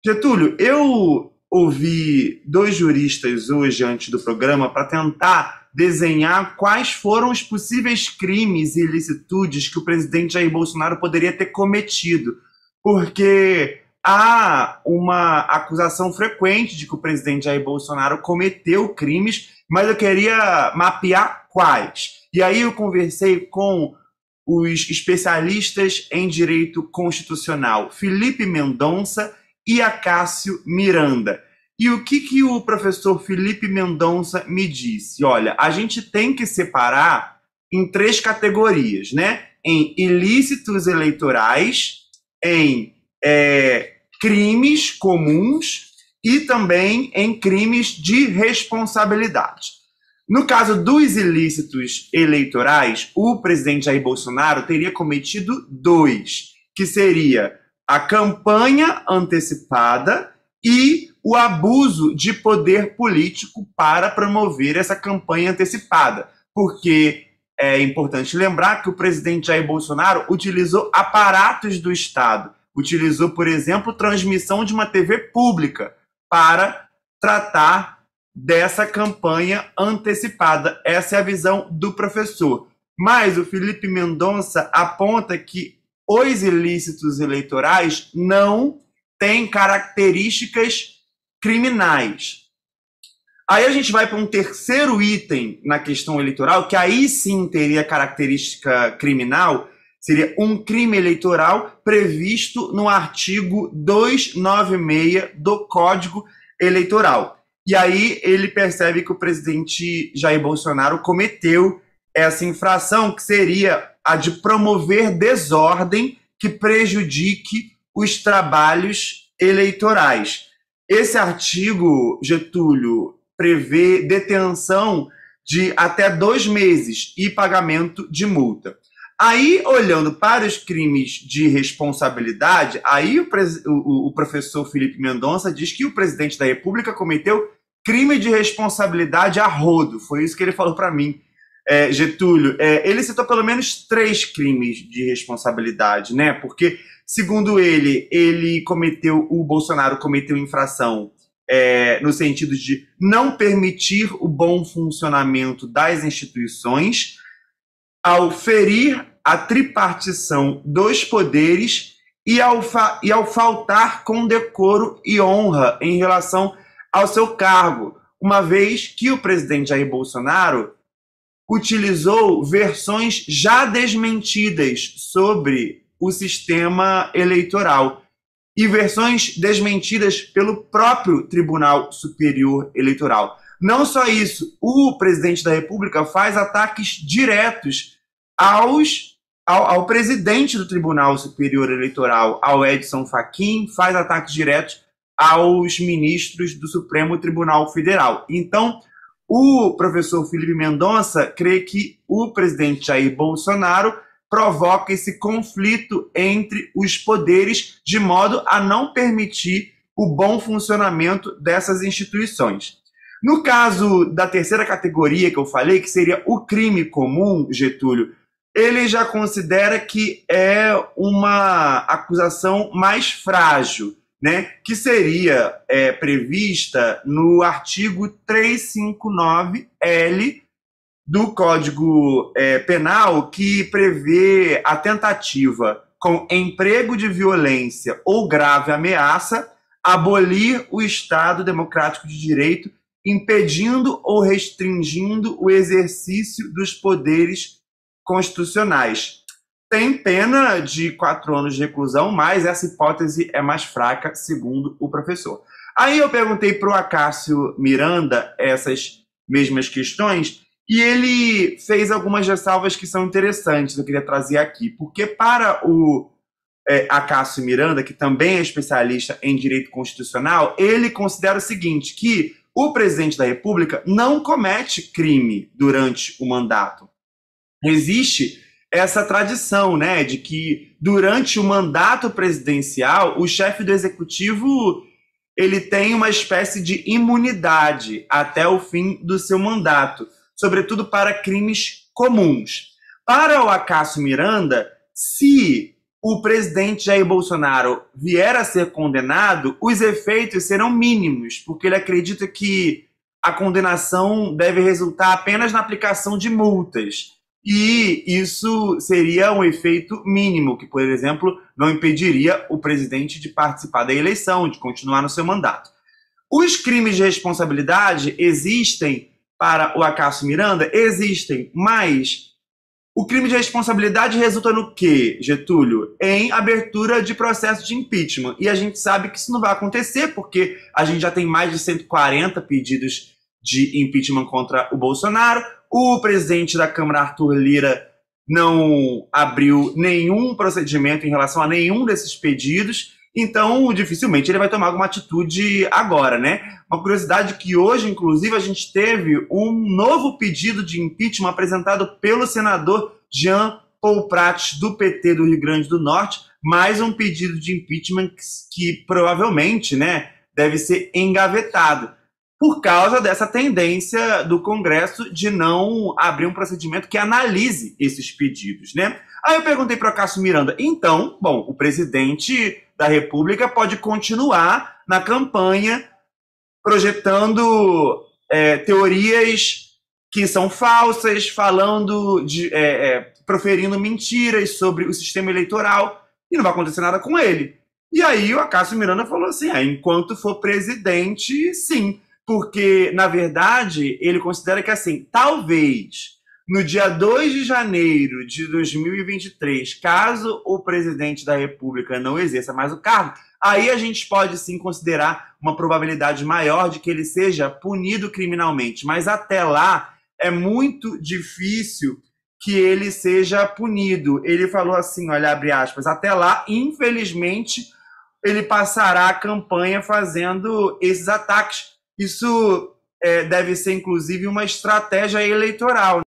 Getúlio, eu ouvi dois juristas hoje antes do programa para tentar desenhar quais foram os possíveis crimes e ilicitudes que o presidente Jair Bolsonaro poderia ter cometido, porque há uma acusação frequente de que o presidente Jair Bolsonaro cometeu crimes, mas eu queria mapear quais. E aí eu conversei com os especialistas em direito constitucional Felipe Mendonça e Acácio Miranda. E o que o professor Felipe Mendonça me disse? Olha, a gente tem que separar em três categorias, né? Em ilícitos eleitorais, em crimes comuns e também em crimes de responsabilidade. No caso dos ilícitos eleitorais, o presidente Jair Bolsonaro teria cometido dois, que seria a campanha antecipada e o abuso de poder político para promover essa campanha antecipada. Porque é importante lembrar que o presidente Jair Bolsonaro utilizou aparatos do Estado. Utilizou, por exemplo, transmissão de uma TV pública para tratar dessa campanha antecipada. Essa é a visão do professor. Mas o Felipe Mendonça aponta que os ilícitos eleitorais não têm características criminais. Aí a gente vai para um terceiro item na questão eleitoral, que aí sim teria característica criminal, seria um crime eleitoral previsto no artigo 296 do Código Eleitoral. E aí ele percebe que o presidente Jair Bolsonaro cometeu essa infração, que seria a de promover desordem que prejudique os trabalhos eleitorais. Esse artigo, Getúlio, prevê detenção de até 2 meses e pagamento de multa. Aí, olhando para os crimes de responsabilidade, aí o professor Felipe Mendonça diz que o presidente da República cometeu crime de responsabilidade a rodo. Foi isso que ele falou para mim, Getúlio. Ele citou pelo menos 3 crimes de responsabilidade, né? Porque, segundo ele, o Bolsonaro cometeu infração no sentido de não permitir o bom funcionamento das instituições, ao ferir a tripartição dos poderes e ao faltar com decoro e honra em relação ao seu cargo, uma vez que o presidente Jair Bolsonaro utilizou versões já desmentidas sobre o sistema eleitoral e versões desmentidas pelo próprio Tribunal Superior Eleitoral. Não só isso, o presidente da República faz ataques diretos ao presidente do Tribunal Superior Eleitoral, ao Edson Fachin, faz ataques diretos aos ministros do Supremo Tribunal Federal. Então, o professor Felipe Mendonça crê que o presidente Jair Bolsonaro provoca esse conflito entre os poderes de modo a não permitir o bom funcionamento dessas instituições. No caso da terceira categoria que eu falei, que seria o crime comum, Getúlio, ele já considera que é uma acusação mais frágil, né, que seria prevista no artigo 359-L do Código Penal, que prevê a tentativa com emprego de violência ou grave ameaça, abolir o Estado Democrático de Direito, impedindo ou restringindo o exercício dos poderes constitucionais. Tem pena de 4 anos de reclusão, mas essa hipótese é mais fraca, segundo o professor. Aí eu perguntei para o Acácio Miranda essas mesmas questões e ele fez algumas ressalvas que são interessantes, eu queria trazer aqui, porque para o Acácio Miranda, que também é especialista em direito constitucional, ele considera o seguinte, que o presidente da República não comete crime durante o mandato. Existe essa tradição, né, de que durante o mandato presidencial, o chefe do executivo ele tem uma espécie de imunidade até o fim do seu mandato, sobretudo para crimes comuns. Para o Acácio Miranda, se o presidente Jair Bolsonaro vier a ser condenado, os efeitos serão mínimos, porque ele acredita que a condenação deve resultar apenas na aplicação de multas. E isso seria um efeito mínimo, que, por exemplo, não impediria o presidente de participar da eleição, de continuar no seu mandato. Os crimes de responsabilidade existem para o Acácio Miranda? Existem, mas o crime de responsabilidade resulta no quê, Getúlio? Em abertura de processo de impeachment. E a gente sabe que isso não vai acontecer, porque a gente já tem mais de 140 pedidos de impeachment contra o Bolsonaro. O presidente da Câmara, Arthur Lira, não abriu nenhum procedimento em relação a nenhum desses pedidos. Então, dificilmente ele vai tomar alguma atitude agora, né? Uma curiosidade que hoje, inclusive, a gente teve um novo pedido de impeachment apresentado pelo senador Jean Paul Prats, do PT do Rio Grande do Norte, mais um pedido de impeachment que provavelmente, né, deve ser engavetado, por causa dessa tendência do Congresso de não abrir um procedimento que analise esses pedidos, né? Aí eu perguntei para o Acácio Miranda, então, bom, o presidente da República pode continuar na campanha projetando teorias que são falsas, falando proferindo mentiras sobre o sistema eleitoral, e não vai acontecer nada com ele. E aí o Acácio Miranda falou assim, enquanto for presidente, sim, porque, na verdade, ele considera que, assim, talvez no dia 2 de janeiro de 2023, caso o presidente da República não exerça mais o cargo, aí a gente pode sim considerar uma probabilidade maior de que ele seja punido criminalmente. Mas até lá é muito difícil que ele seja punido. Ele falou assim, olha, abre aspas, até lá, infelizmente, ele passará a campanha fazendo esses ataques. Isso deve ser, inclusive, uma estratégia eleitoral.